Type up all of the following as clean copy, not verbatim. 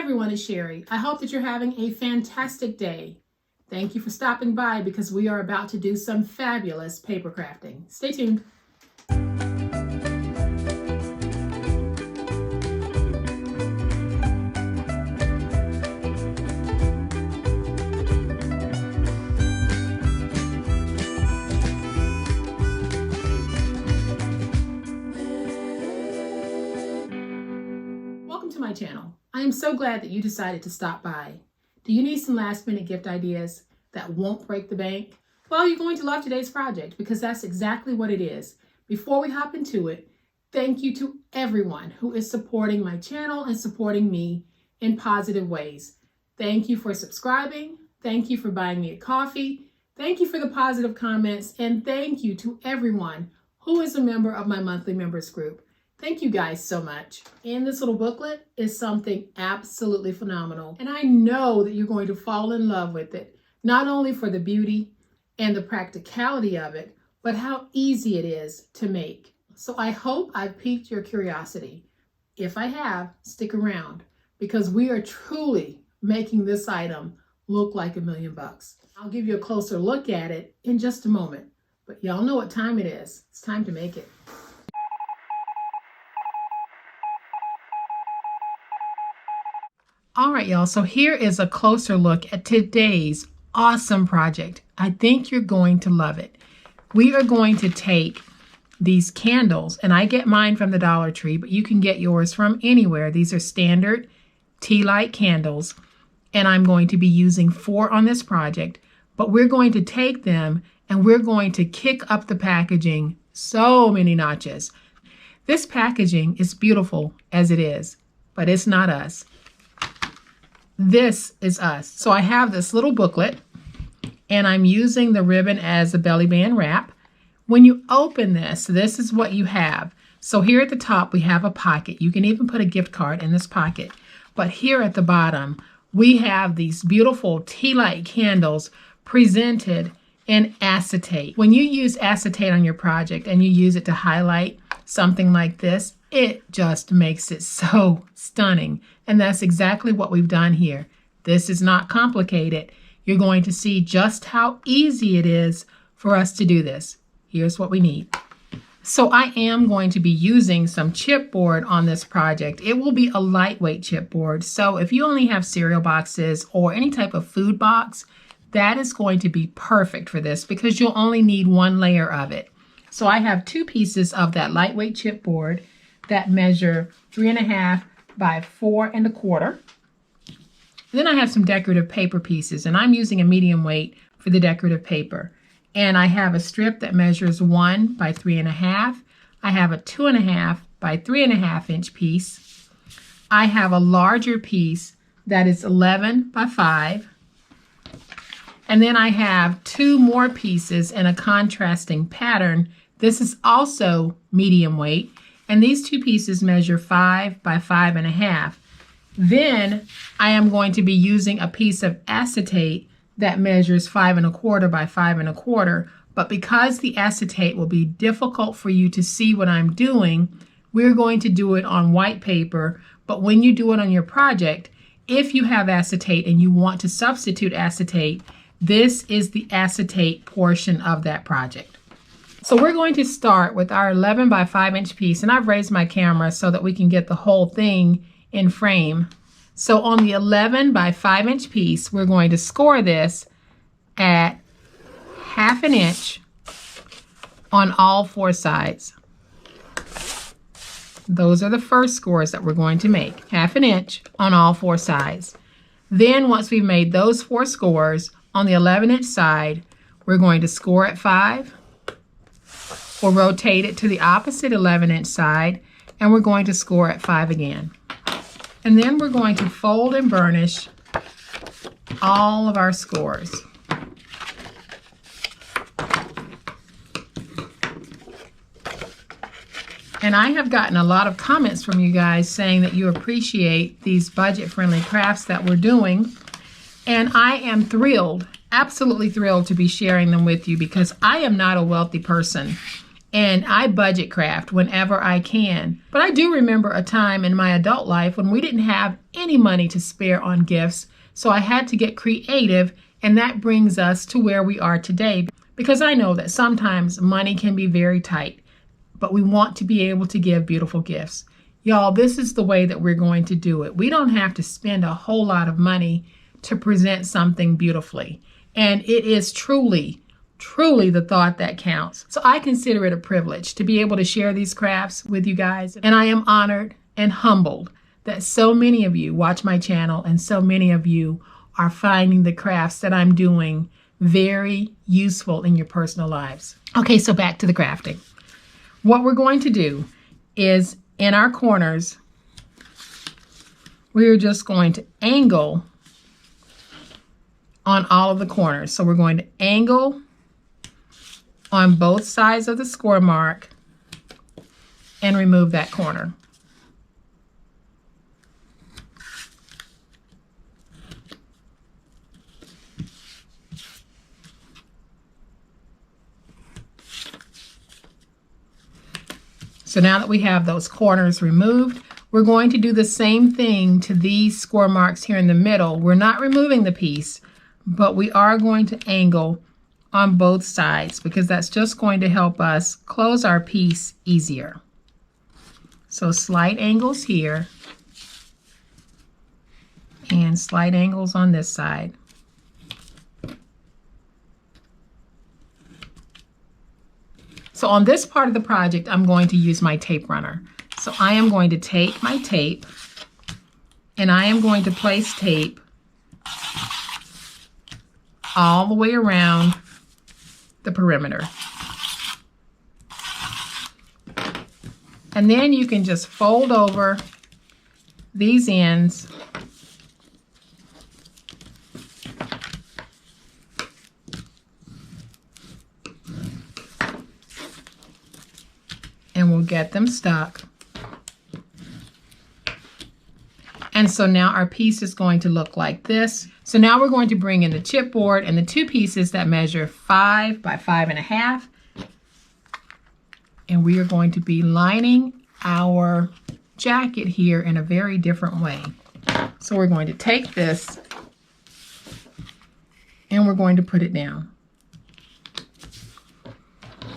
everyone, it's Sherry. I hope that you're having a fantastic day. Thank you for stopping by because we are about to do some fabulous paper crafting. Stay tuned. Welcome to my channel. I am so glad that you decided to stop by. Do you need some last minute gift ideas that won't break the bank? Well, you're going to love today's project because that's exactly what it is. Before we hop into it, thank you to everyone who is supporting my channel and supporting me in positive ways. Thank you for subscribing. Thank you for buying me a coffee. Thank you for the positive comments. And thank you to everyone who is a member of my monthly members group. Thank you guys so much. In this little booklet is something absolutely phenomenal. And I know that you're going to fall in love with it, not only for the beauty and the practicality of it, but how easy it is to make. So I hope I've piqued your curiosity. If I have, stick around because we are truly making this item look like $1,000,000. I'll give you a closer look at it in just a moment, but y'all know what time it is. It's time to make it. All right, y'all, so here is a closer look at today's awesome project. I think you're going to love it. We are going to take these candles, and I get mine from the Dollar Tree, but you can get yours from anywhere. These are standard tea light candles, and I'm going to be using 4 on this project, but we're going to take them and we're going to kick up the packaging so many notches. This packaging is beautiful as it is, but it's not us. This is us. So I have this little booklet and I'm using the ribbon as a belly band wrap. When you open this, this is what you have. So here at the top, we have a pocket. You can even put a gift card in this pocket. But here at the bottom, we have these beautiful tea light candles presented in acetate. When you use acetate on your project and you use it to highlight something like this, it just makes it so stunning. And that's exactly what we've done here. This is not complicated. You're going to see just how easy it is for us to do this. Here's what we need. So I am going to be using some chipboard on this project. It will be a lightweight chipboard. So if you only have cereal boxes or any type of food box, that is going to be perfect for this because you'll only need 1 layer of it. So I have 2 pieces of that lightweight chipboard that measure 3.5 by 4.25. Then I have some decorative paper pieces, and I'm using a medium weight for the decorative paper. And I have a strip that measures 1 by 3.5. I have a 2.5 by 3.5 inch piece. I have a larger piece that is 11 by 5. And then I have 2 more pieces in a contrasting pattern. This is also medium weight. And these 2 pieces measure 5 by 5.5. Then I am going to be using a piece of acetate that measures 5.25 by 5.25. But because the acetate will be difficult for you to see what I'm doing, we're going to do it on white paper. But when you do it on your project, if you have acetate and you want to substitute acetate, this is the acetate portion of that project. So we're going to start with our 11 by 5 inch piece, and I've raised my camera so that we can get the whole thing in frame. So on the 11 by 5 inch piece, we're going to score this at 1/2 inch on all 4 sides. Those are the first scores that we're going to make, 1/2 inch on all 4 sides. Then once we've made those 4 scores on the 11 inch side, we're going to score at 5. We'll rotate it to the opposite 11 inch side and we're going to score at 5 again. And then we're going to fold and burnish all of our scores. And I have gotten a lot of comments from you guys saying that you appreciate these budget-friendly crafts that we're doing. And I am thrilled, absolutely thrilled to be sharing them with you because I am not a wealthy person. And I budget craft whenever I can. But I do remember a time in my adult life when we didn't have any money to spare on gifts. So I had to get creative, and that brings us to where we are today. Because I know that sometimes money can be very tight, but we want to be able to give beautiful gifts. Y'all, this is the way that we're going to do it. We don't have to spend a whole lot of money to present something beautifully. And it is truly the thought that counts. So I consider it a privilege to be able to share these crafts with you guys. And I am honored and humbled that so many of you watch my channel and so many of you are finding the crafts that I'm doing very useful in your personal lives. Okay, so back to the crafting. What we're going to do is in our corners, we're just going to angle on all of the corners. So we're going to angle on both sides of the score mark and remove that corner. So now that we have those corners removed, we're going to do the same thing to these score marks here in the middle. We're not removing the piece, but we are going to angle on both sides because that's just going to help us close our piece easier. So slight angles here and slight angles on this side. So on this part of the project, I'm going to use my tape runner. So I am going to take my tape and I am going to place tape all the way around the perimeter. And then you can just fold over these ends and we'll get them stuck. And so now our piece is going to look like this. So now we're going to bring in the chipboard and the two pieces that measure 5 by 5.5. And we are going to be lining our jacket here in a very different way. So we're going to take this and we're going to put it down.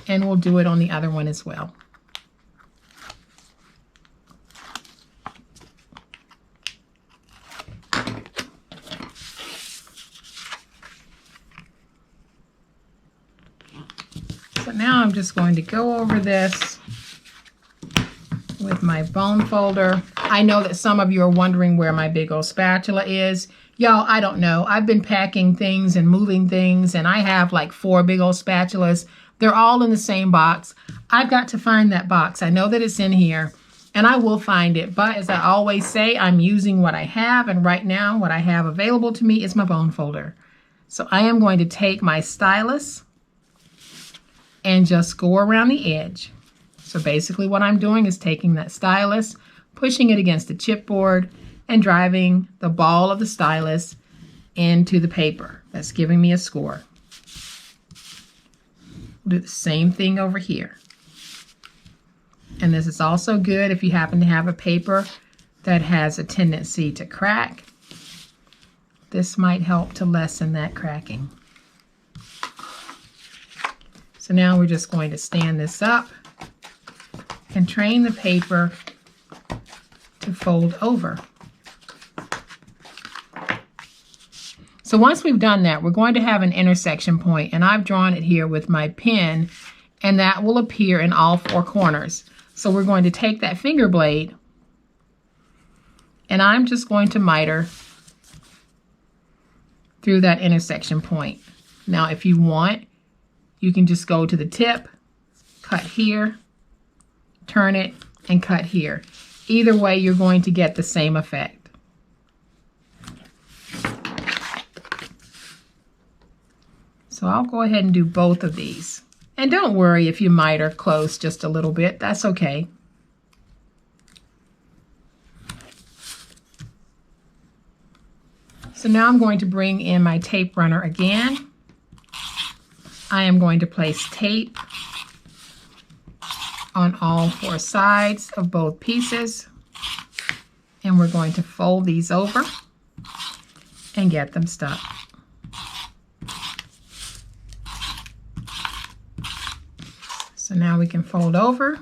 And we'll do it on the other one as well. So now I'm just going to go over this with my bone folder. I know that some of you are wondering where my big old spatula is. Y'all, I don't know. I've been packing things and moving things, and I have like 4 big old spatulas. They're all in the same box. I've got to find that box. I know that it's in here, and I will find it. But as I always say, I'm using what I have, and right now what I have available to me is my bone folder. So I am going to take my stylus and just go around the edge. So basically what I'm doing is taking that stylus, pushing it against the chipboard, and driving the ball of the stylus into the paper. That's giving me a score. We'll do the same thing over here. And this is also good if you happen to have a paper that has a tendency to crack. This might help to lessen that cracking. So now we're just going to stand this up and train the paper to fold over. So once we've done that, we're going to have an intersection point, and I've drawn it here with my pen, and that will appear in all 4 corners. So we're going to take that finger blade, and I'm just going to miter through that intersection point. Now, if you want, you can just go to the tip, cut here, turn it, and cut here. Either way, you're going to get the same effect. So I'll go ahead and do both of these. And don't worry if you miter close just a little bit, that's okay. So now I'm going to bring in my tape runner again. I am going to place tape on all four sides of both pieces. And we're going to fold these over and get them stuck. So now we can fold over.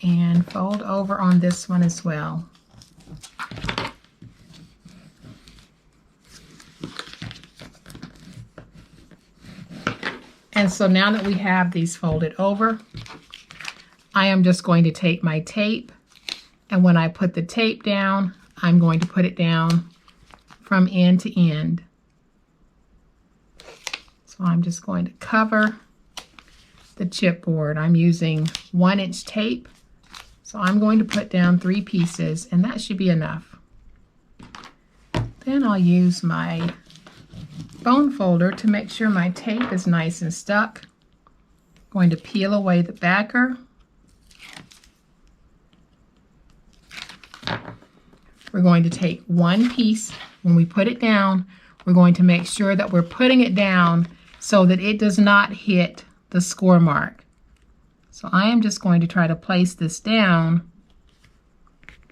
And fold over on this one as well. And so now that we have these folded over, I am just going to take my tape, and when I put the tape down, I'm going to put it down from end to end. So I'm just going to cover the chipboard. I'm using 1-inch tape, so I'm going to put down 3 pieces, and that should be enough. Then I'll use my bone folder to make sure my tape is nice and stuck. I'm going to peel away the backer. We're going to take one piece. When we put it down, we're going to make sure that we're putting it down so that it does not hit the score mark. So I am just going to try to place this down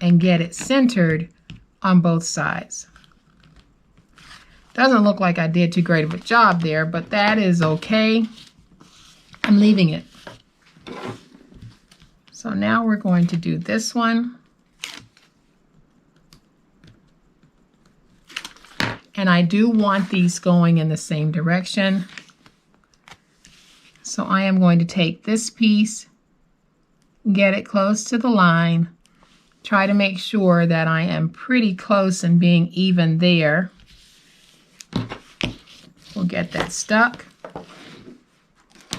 and get it centered on both sides. Doesn't look like I did too great of a job there, but that is okay. I'm leaving it. So now we're going to do this one. And I do want these going in the same direction. So I am going to take this piece, get it close to the line, try to make sure that I am pretty close and being even there. We'll get that stuck.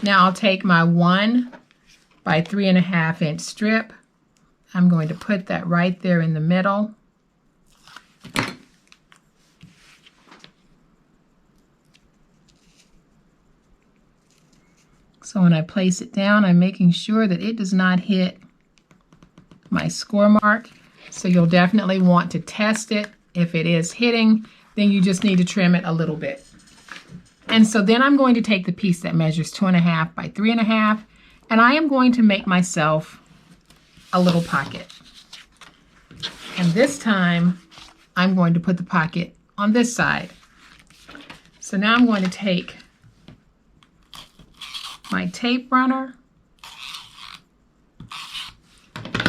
Now I'll take my 1 by 3.5 inch strip. I'm going to put that right there in the middle. So when I place it down, I'm making sure that it does not hit my score mark. So you'll definitely want to test it. If it is hitting, then you just need to trim it a little bit. And so then I'm going to take the piece that measures 2.5 by 3.5, and I am going to make myself a little pocket. And this time, I'm going to put the pocket on this side. So now I'm going to take my tape runner,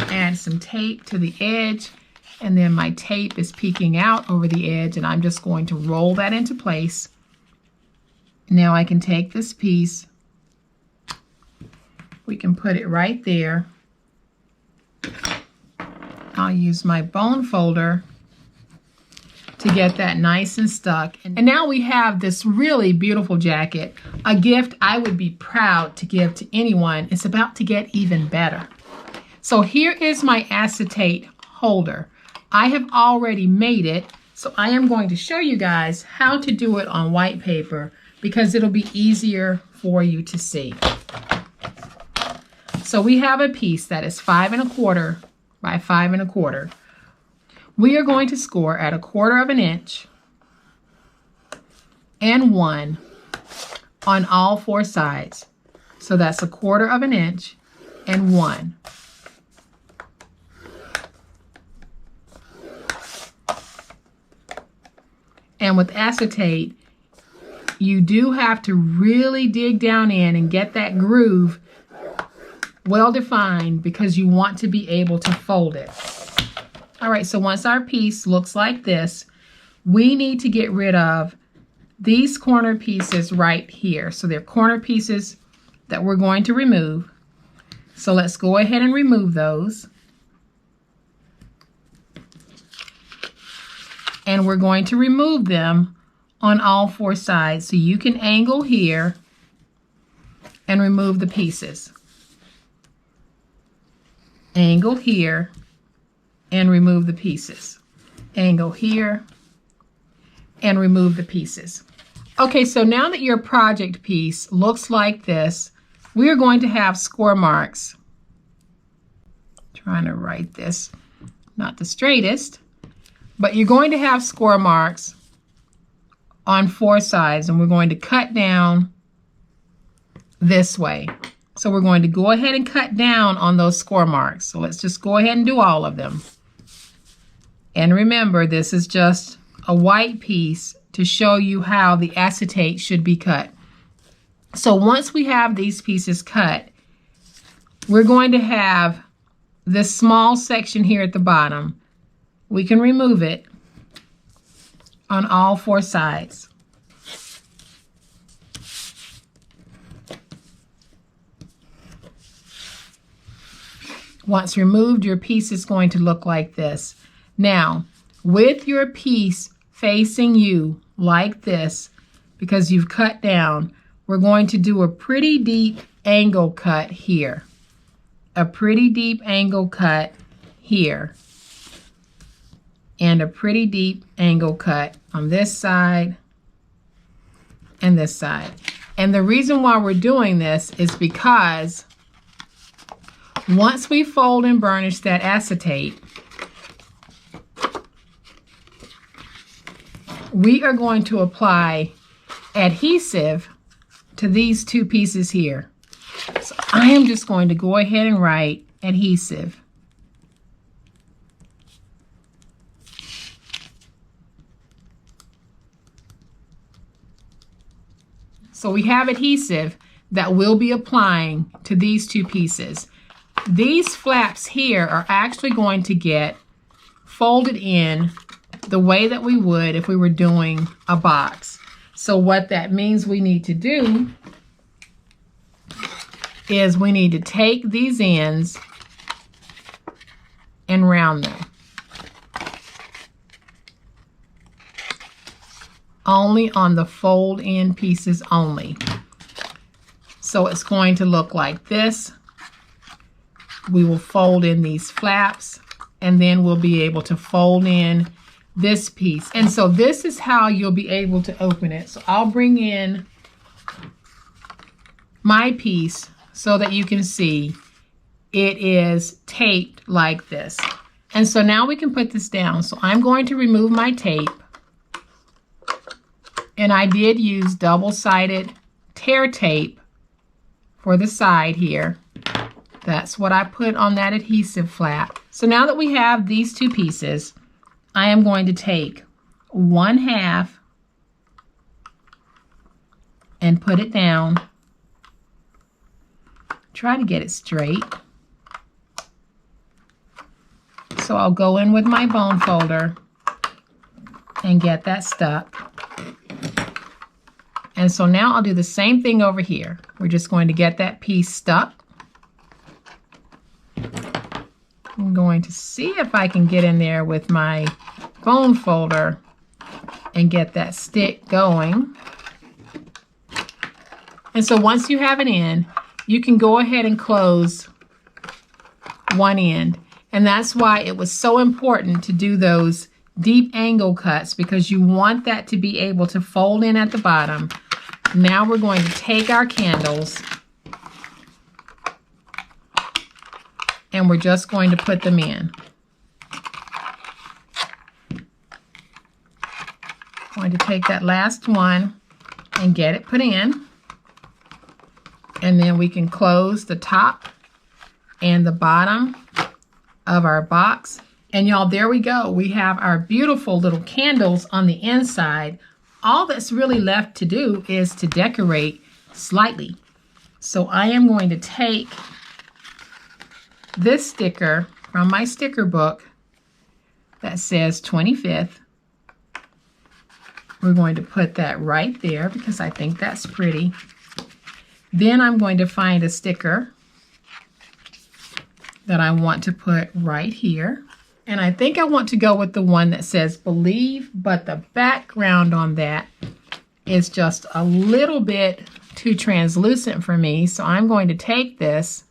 add some tape to the edge, and then my tape is peeking out over the edge, and I'm just going to roll that into place. Now I can take this piece, we can put it right there. I'll use my bone folder to get that nice and stuck. And now we have this really beautiful jacket, a gift I would be proud to give to anyone. It's about to get even better. So here is my acetate holder. I have already made it, so I am going to show you guys how to do it on white paper because it'll be easier for you to see. So we have a piece that is 5 1/4 by 5 1/4. We are going to score at 1/4 inch and 1 on all 4 sides. So that's 1/4 inch and 1. And with acetate, you do have to really dig down in and get that groove well defined because you want to be able to fold it. All right, so once our piece looks like this, we need to get rid of these corner pieces right here. So they're corner pieces that we're going to remove. So let's go ahead and remove those. And we're going to remove them on all 4 sides. So you can angle here and remove the pieces. Angle here and remove the pieces. Angle here and remove the pieces. Okay, so now that your project piece looks like this, we are going to have score marks trying to write this, not the straightest, but you're going to have score marks on 4 sides, and we're going to cut down this way. So we're going to go ahead and cut down on those score marks. So let's just go ahead and do all of them. And remember, this is just a white piece to show you how the acetate should be cut. So once we have these pieces cut, we're going to have this small section here at the bottom. We can remove it on all 4 sides. Once removed, your piece is going to look like this. Now, with your piece facing you like this, because you've cut down, we're going to do a pretty deep angle cut here. A pretty deep angle cut here. And a pretty deep angle cut on this side and this side. And the reason why we're doing this is because once we fold and burnish that acetate, we are going to apply adhesive to these 2 pieces here. So I am just going to go ahead and write adhesive. So we have adhesive that we'll be applying to these 2 pieces. These flaps here are actually going to get folded in the way that we would if we were doing a box. So what that means we need to do is we need to take these ends and round them. Only on the fold in pieces only. So it's going to look like this. We will fold in these flaps, and then we'll be able to fold in this piece. And so this is how you'll be able to open it. So I'll bring in my piece so that you can see it is taped like this. And so now we can put this down. So I'm going to remove my tape. And I did use double-sided tear tape for the side here. That's what I put on that adhesive flap. So now that we have these 2 pieces, I am going to take 1/2 and put it down. Try to get it straight. So I'll go in with my bone folder and get that stuck. And so now I'll do the same thing over here. We're just going to get that piece stuck. I'm going to see if I can get in there with my bone folder and get that stick going. And so once you have it in, you can go ahead and close one end. And that's why it was so important to do those deep angle cuts, because you want that to be able to fold in at the bottom. Now we're going to take our candles and we're just going to put them in. Going to take that last one and get it put in. And then we can close the top and the bottom of our box. And y'all, there we go. We have our beautiful little candles on the inside. All that's really left to do is to decorate slightly. So I am going to take this sticker from my sticker book that says 25th. We're going to put that right there because I think that's pretty. Then I'm going to find a sticker that I want to put right here. And I think I want to go with the one that says believe, but the background on that is just a little bit too translucent for me. So I'm going to take this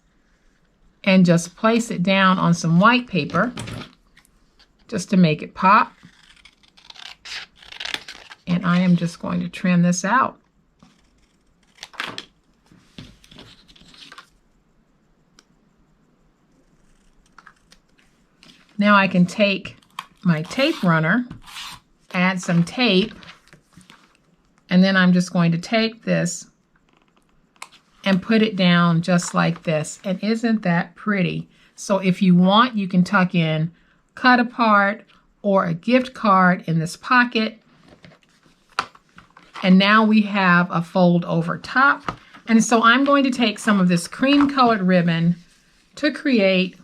and just place it down on some white paper just to make it pop. And I am just going to trim this out. Now I can take my tape runner, add some tape, and then I'm just going to take this and put it down just like this. And isn't that pretty? So if you want, you can tuck in cut apart or a gift card in this pocket. And now we have a fold over top. And so I'm going to take some of this cream colored ribbon to create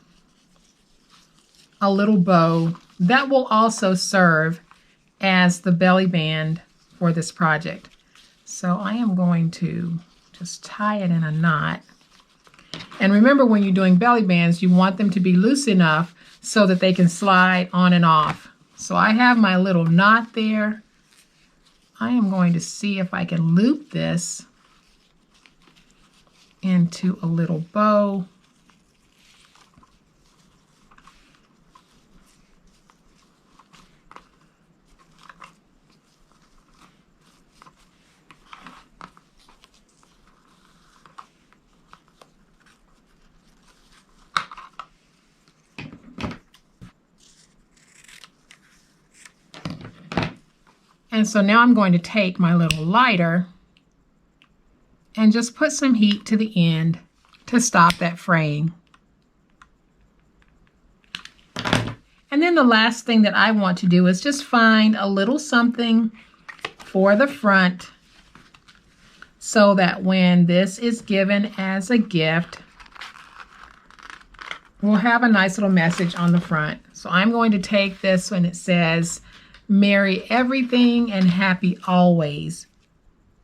a little bow that will also serve as the belly band for this project. So I am going to just tie it in a knot. And remember, when you're doing belly bands, you want them to be loose enough so that they can slide on and off. So I have my little knot there. I am going to see if I can loop this into a little bow. And so now I'm going to take my little lighter and just put some heat to the end to stop that fraying. And then the last thing that I want to do is just find a little something for the front so that when this is given as a gift, we'll have a nice little message on the front. So I'm going to take this when it says, "Merry everything and happy always."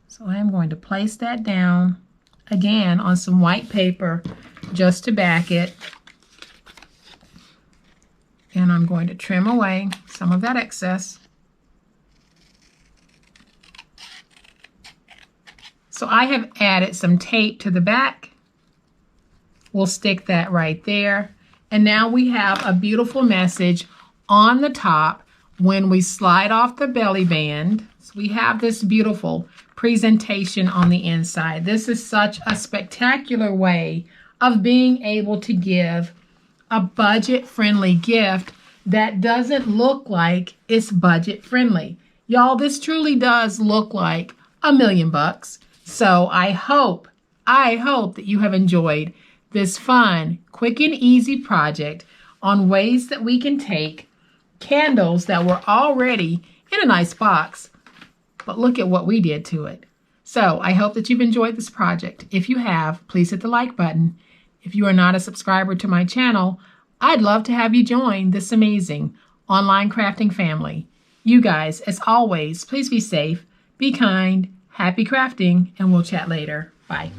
So I'm going to place that down again on some white paper just to back it. And I'm going to trim away some of that excess. So I have added some tape to the back. We'll stick that right there. And now we have a beautiful message on the top. When we slide off the belly band, so we have this beautiful presentation on the inside. This is such a spectacular way of being able to give a budget-friendly gift that doesn't look like it's budget-friendly. Y'all, this truly does look like $1,000,000. So I hope that you have enjoyed this fun, quick and easy project on ways that we can take candles that were already in a nice box, but look at what we did to it. So I hope that you've enjoyed this project. If you have, please hit the like button. If you are not a subscriber to my channel, I'd love to have you join this amazing online crafting family. You guys, as always, please be safe, be kind, happy crafting, and we'll chat later. Bye.